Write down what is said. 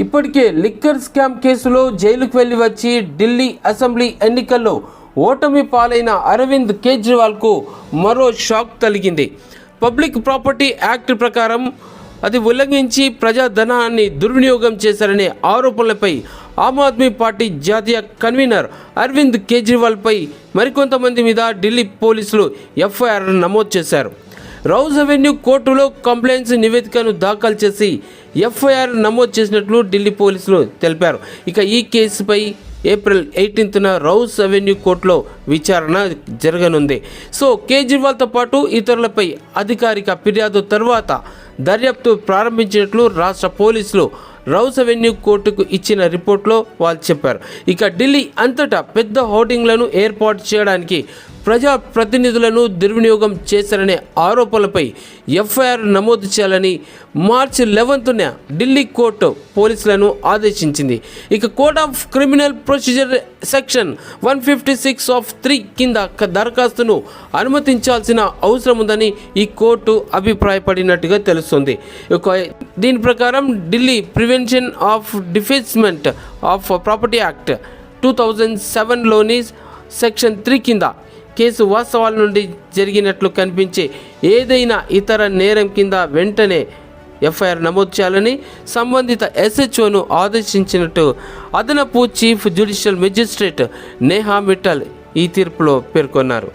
ఇప్పటికే liquor scam కేసులో జైలుకు వెళ్లి వచ్చి ఢిల్లీ అసెంబ్లీ ఎన్నికల్లో ఓటమి పాలైన అరవింద్ కేజ్రీవాల్కు మరో షాక్ తగిలింది. పబ్లిక్ ప్రాపర్టీ యాక్ట్ ప్రకారం అది ఉల్లంఘించి ప్రజాధనాన్ని దుర్వినియోగం చేశారనే ఆరోపణలపై ఆమ్ ఆద్మీ పార్టీ జాతీయ కన్వీనర్ అరవింద్ కేజ్రీవాల్పై మరికొంతమంది మీద ఢిల్లీ పోలీసులు ఎఫ్ఐఆర్ నమోదు చేశారు. రౌజ్ అవెన్యూ కోర్టులో కంప్లైంట్స్ నివేదికను దాఖలు చేసి ఎఫ్ఐఆర్ నమోదు చేసినట్లు ఢిల్లీ పోలీసులు తెలిపారు. ఇక ఈ కేసుపై ఏప్రిల్ 18న రౌజ్ అవెన్యూ కోర్టులో విచారణ జరగనుంది. సో కేజ్రీవాల్తో పాటు ఇతరులపై అధికారిక ఫిర్యాదు తర్వాత దర్యాప్తు ప్రారంభించినట్లు రాష్ట్ర పోలీసులు రౌజ్ అవెన్యూ కోర్టుకు ఇచ్చిన రిపోర్ట్లో వాళ్ళు చెప్పారు. ఇక ఢిల్లీ అంతటా పెద్ద హోర్డింగ్లను ఏర్పాటు చేయడానికి ప్రజాప్రతినిధులను దుర్వినియోగం చేశారనే ఆరోపణలపై ఎఫ్ఐఆర్ నమోదు చేయాలని మార్చి 11న ఢిల్లీ కోర్టు పోలీసులను ఆదేశించింది. ఇక code of criminal procedure section 156(3) కింద దరఖాస్తును అనుమతించాల్సిన అవసరం ఉందని ఈ కోర్టు అభిప్రాయపడినట్టుగా తెలుస్తుంది. దీని ప్రకారం Delhi prevention of defacement of property act 2007లోని సెక్షన్ 3 కింద కేసు వాస్తవాల నుండి జరిగినట్లు కనిపించే ఏదైనా ఇతర నేరం కింద వెంటనే ఎఫ్ఐఆర్ నమోదు చేయాలని సంబంధిత ఎస్హెచ్ఓను ఆదేశించినట్టు అదనపు chief judicial magistrate Neha Mittal ఈ తీర్పులో పేర్కొన్నారు.